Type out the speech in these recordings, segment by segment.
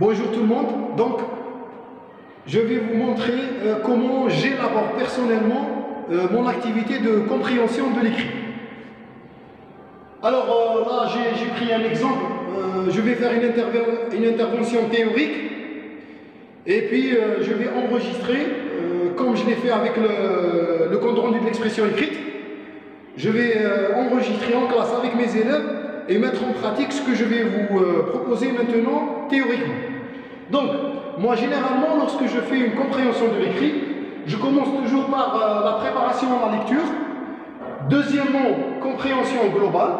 Bonjour tout le monde. Donc, je vais vous montrer comment j'élabore personnellement mon activité de compréhension de l'écrit. Alors là, j'ai pris un exemple. Je vais faire une intervention théorique et puis je vais enregistrer, comme je l'ai fait avec le compte rendu de l'expression écrite. Je vais enregistrer en classe avec mes élèves et mettre en pratique ce que je vais vous proposer maintenant théoriquement. Donc, moi généralement, lorsque je fais une compréhension de l'écrit, je commence toujours par la préparation à la lecture. Deuxièmement, compréhension globale.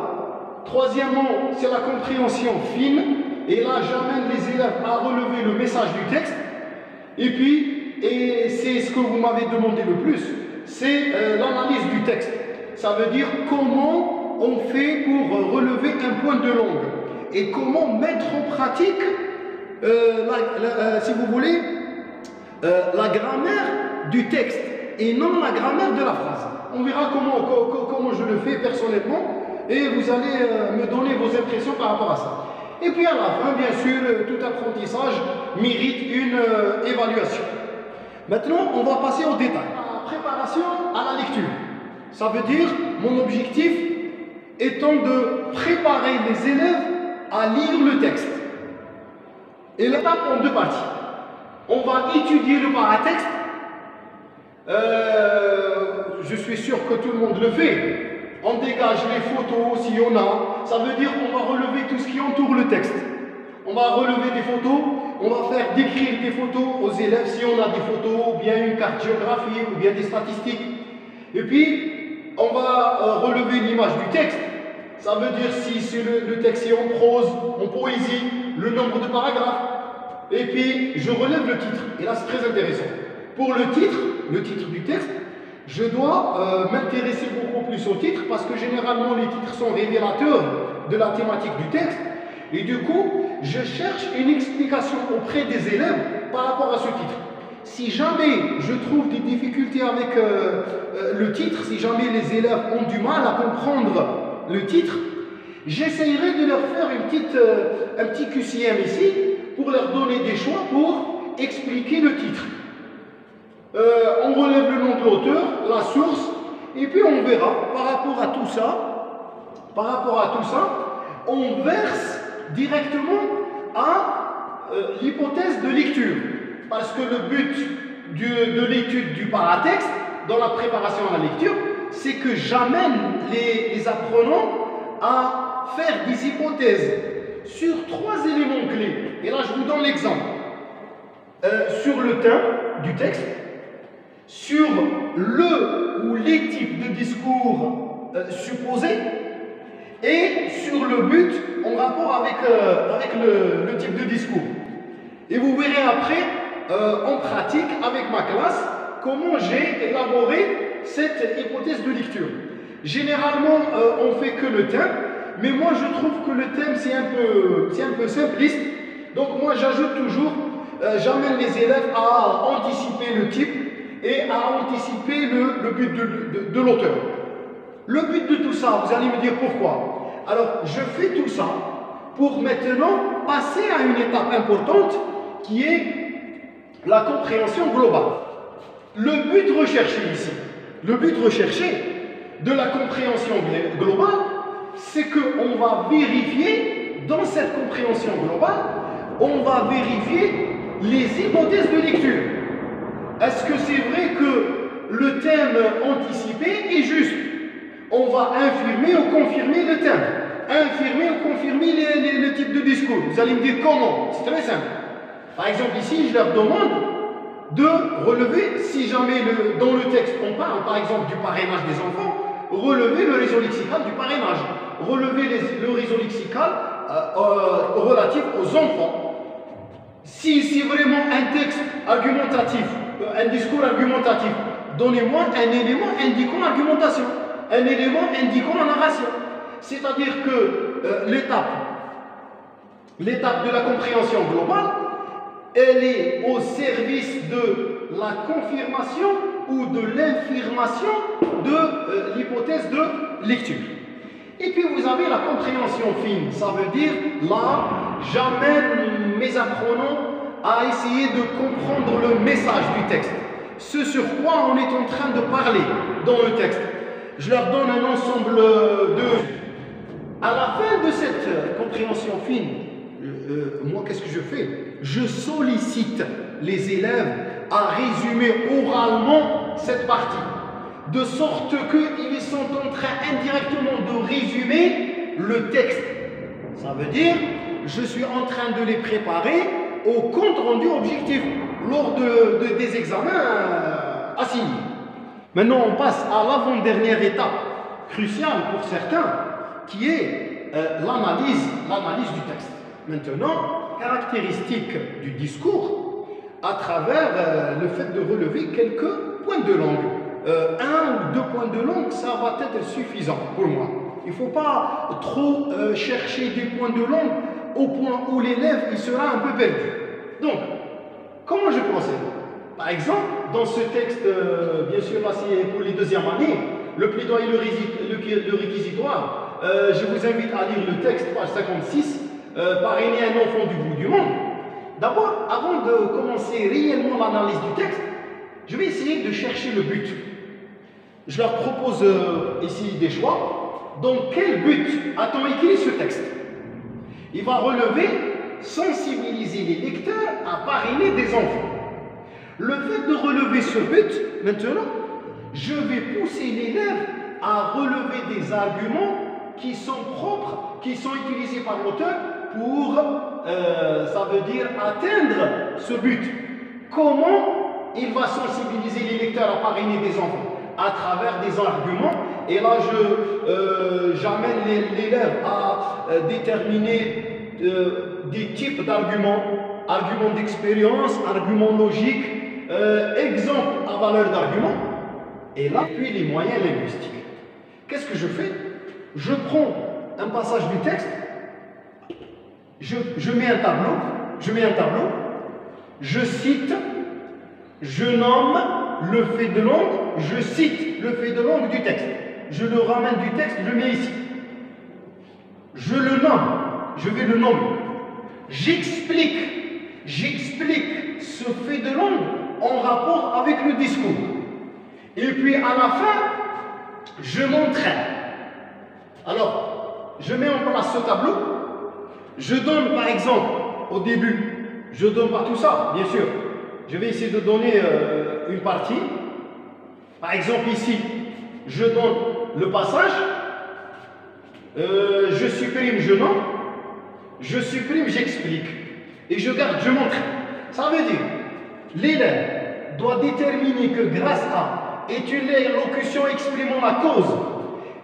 Troisièmement, c'est la compréhension fine. Et là, j'amène les élèves à relever le message du texte. Et puis, et c'est ce que vous m'avez demandé le plus, c'est l'analyse du texte. Ça veut dire comment on fait pour relever un point de langue et comment mettre en pratique, si vous voulez, la grammaire du texte et non la grammaire de la phrase. On verra comment je le fais personnellement et vous allez me donner vos impressions par rapport à ça. Et puis à la fin, bien sûr, tout apprentissage mérite une évaluation. Maintenant, on va passer au détail. La préparation à la lecture. Ça veut dire, mon objectif étant de préparer les élèves à lire le texte. Et l'étape en deux parties. On va étudier le paratexte. Je suis sûr que tout le monde le fait. On dégage les photos s'il y en a. Ça veut dire qu'on va relever tout ce qui entoure le texte. On va relever des photos. On va faire décrire des photos aux élèves si on a des photos, ou bien une carte géographique, ou bien des statistiques. Et puis, on va relever l'image du texte. Ça veut dire si le texte est en prose, en poésie, le nombre de paragraphes. Et puis, je relève le titre. Et là, c'est très intéressant. Pour le titre du texte, je dois m'intéresser beaucoup plus au titre parce que généralement, les titres sont révélateurs de la thématique du texte. Et du coup, je cherche une explication auprès des élèves par rapport à ce titre. Si jamais je trouve des difficultés avec le titre, si jamais les élèves ont du mal à comprendre le titre, j'essayerai de leur faire un petit QCM ici pour leur donner des choix pour expliquer le titre. On relève le nom de l'auteur, la source, et puis on verra par rapport à tout ça, on verse directement à l'hypothèse de lecture. Parce que le but de l'étude du paratexte, dans la préparation à la lecture, c'est que j'amène les apprenants à faire des hypothèses sur trois éléments clés. Et là, je vous donne l'exemple. Sur le thème du texte, sur le ou les types de discours supposés, et sur le but en rapport avec le type de discours. Et vous verrez après, en pratique, avec ma classe, comment j'ai élaboré cette hypothèse de lecture. Généralement, on fait que le thème, mais moi je trouve que le thème c'est un peu simpliste. Donc moi j'ajoute toujours, j'amène les élèves à anticiper le type et à anticiper le but de l'auteur. Le but de tout ça, vous allez me dire pourquoi. Alors je fais tout ça pour maintenant passer à une étape importante qui est la compréhension globale. Le but recherché ici, le but recherché de la compréhension globale, c'est qu'on va vérifier, dans cette compréhension globale, on va vérifier les hypothèses de lecture. Est-ce que c'est vrai que le thème anticipé est juste? On va infirmer ou confirmer le thème. Infirmer ou confirmer le type de discours. Vous allez me dire comment? C'est très simple. Par exemple, ici, je leur demande de relever, si jamais dans le texte on parle par exemple du parrainage des enfants, relever le réseau lexical du parrainage, relever le réseau lexical relatif aux enfants. Si vraiment un texte argumentatif, un discours argumentatif, donnez-moi un élément indiquant l'argumentation, un élément indiquant la narration. C'est-à-dire que l'étape de la compréhension globale, elle est au service de la confirmation ou de l'infirmation de l'hypothèse de lecture. Et puis vous avez la compréhension fine, ça veut dire là, j'amène mes apprenants à essayer de comprendre le message du texte, ce sur quoi on est en train de parler dans le texte. Je leur donne un ensemble de... À la fin de cette compréhension fine, moi qu'est-ce que je fais? Je sollicite les élèves à résumer oralement cette partie, de sorte qu'ils sont en train indirectement de résumer le texte. Ça veut dire, je suis en train de les préparer au compte rendu objectif lors des examens assignés. Maintenant, on passe à l'avant-dernière étape, cruciale pour certains, qui est l'analyse du texte. Maintenant, caractéristique du discours à travers le fait de relever quelques points de langue. Un ou deux points de langue, ça va être suffisant pour moi. Il ne faut pas trop chercher des points de langue au point où l'élève il sera un peu perdu. Donc, comment je procède? Par exemple, dans ce texte, bien sûr, là c'est pour les deuxièmes années, le plaidoyer et le réquisitoire, je vous invite à lire le texte, page 56, parrainer un enfant du bout du monde. D'abord, avant de commencer réellement l'analyse du texte, je vais essayer de chercher le but. Je leur propose ici des choix. Dans quel but a-t-on écrit ce texte? Il va relever sensibiliser les lecteurs à parrainer des enfants. Le fait de relever ce but, maintenant, je vais pousser l'élève à relever des arguments qui sont propres, qui sont utilisés par l'auteur pour, ça veut dire, atteindre ce but. Comment il va sensibiliser les lecteurs à parrainer des enfants? À travers des arguments. Et là, j'amène l'élève à déterminer des types d'arguments, arguments d'expérience, arguments logiques, exemples à valeur d'argument. Et là, puis les moyens linguistiques. Qu'est-ce que je fais? Je prends un passage du texte, je mets un tableau, je cite, je nomme le fait de langue, je cite le fait de langue du texte. Je le ramène du texte, je le mets ici. Je le nomme, je vais le nommer. J'explique ce fait de langue en rapport avec le discours. Et puis à la fin, je m'entraîne. Alors, je mets en place ce tableau. Je donne par exemple, au début, je ne donne pas tout ça, bien sûr. Je vais essayer de donner une partie. Par exemple ici, je donne le passage, je supprime, je nomme, je supprime, j'explique. Et je garde, je montre. Ça veut dire, l'élève doit déterminer que grâce à étudier locution exprimant la cause,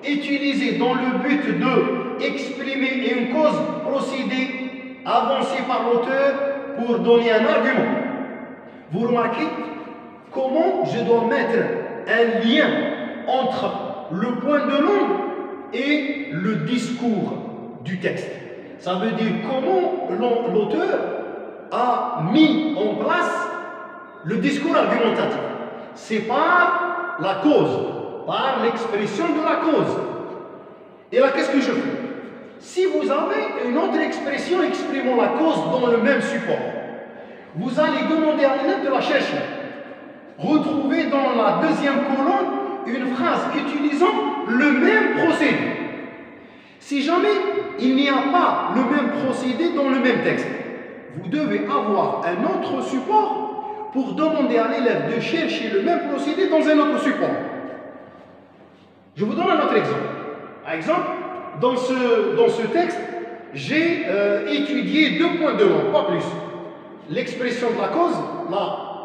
utilisée dans le but de exprimer une cause, procédé avancé par l'auteur pour donner un argument. Vous remarquez comment je dois mettre un lien entre le point de langue et le discours du texte. Ça veut dire comment l'auteur a mis en place le discours argumentatif. C'est par la cause, par l'expression de la cause. Et là, qu'est-ce que je fais? Si vous avez une autre expression exprimant la cause dans le même support, vous allez demander à l'élève de la chercher. Retrouvez dans la deuxième colonne une phrase utilisant le même procédé. Si jamais il n'y a pas le même procédé dans le même texte, vous devez avoir un autre support pour demander à l'élève de chercher le même procédé dans un autre support. Je vous donne un autre exemple. Par exemple, dans ce texte, j'ai étudié 2 points de langue, pas plus. L'expression de la cause,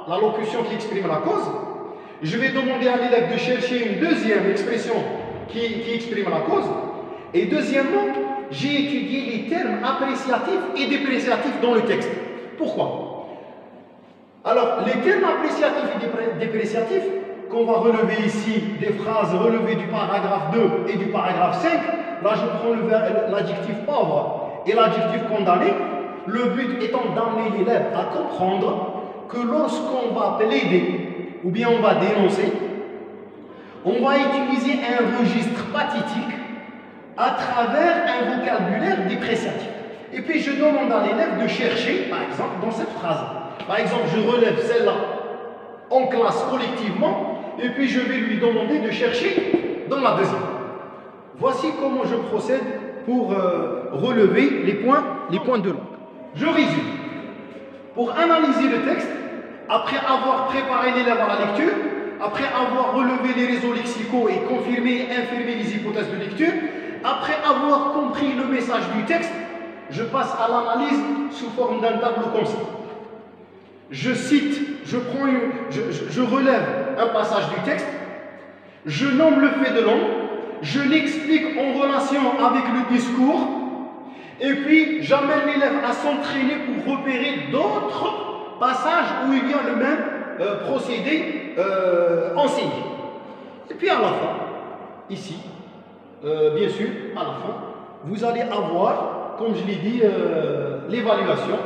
la locution qui exprime la cause. Je vais demander à l'élève de chercher une deuxième expression qui exprime la cause. Et deuxièmement, j'ai étudié les termes appréciatifs et dépréciatifs dans le texte. Pourquoi? Alors, les termes appréciatifs et dépréciatifs, qu'on va relever ici, des phrases relevées du paragraphe 2 et du paragraphe 5, là je prends l'adjectif pauvre et l'adjectif condamné, le but étant d'amener l'élève à comprendre que lorsqu'on va plaider ou bien on va dénoncer, on va utiliser un registre pathétique à travers un vocabulaire dépréciatif. Et puis je demande à l'élève de chercher, par exemple, dans cette phrase. Par exemple, je relève celle-là en classe collectivement, et puis je vais lui demander de chercher dans la deuxième. Voici comment je procède pour relever les points de langue. Je résume. Pour analyser le texte, après avoir préparé l'élève à la lecture, après avoir relevé les réseaux lexicaux et confirmé et infirmé les hypothèses de lecture, après avoir compris le message du texte, je passe à l'analyse sous forme d'un tableau comme ça. Je cite, je relève un passage du texte, je nomme le fait de langue, je l'explique en relation avec le discours, et puis j'amène l'élève à s'entraîner pour repérer d'autres passages où il y a le même procédé enseigné. Et puis à la fin, ici, bien sûr, à la fin, vous allez avoir, comme je l'ai dit, l'évaluation,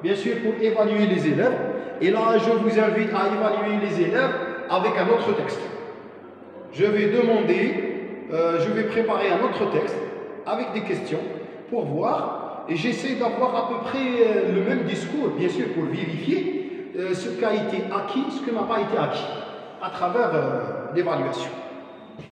bien sûr pour évaluer les élèves. Et là, je vous invite à évaluer les élèves avec un autre texte. Je vais préparer un autre texte avec des questions pour voir, et j'essaie d'avoir à peu près le même discours, bien sûr, pour vérifier ce qui a été acquis, ce qui n'a pas été acquis, à travers l'évaluation.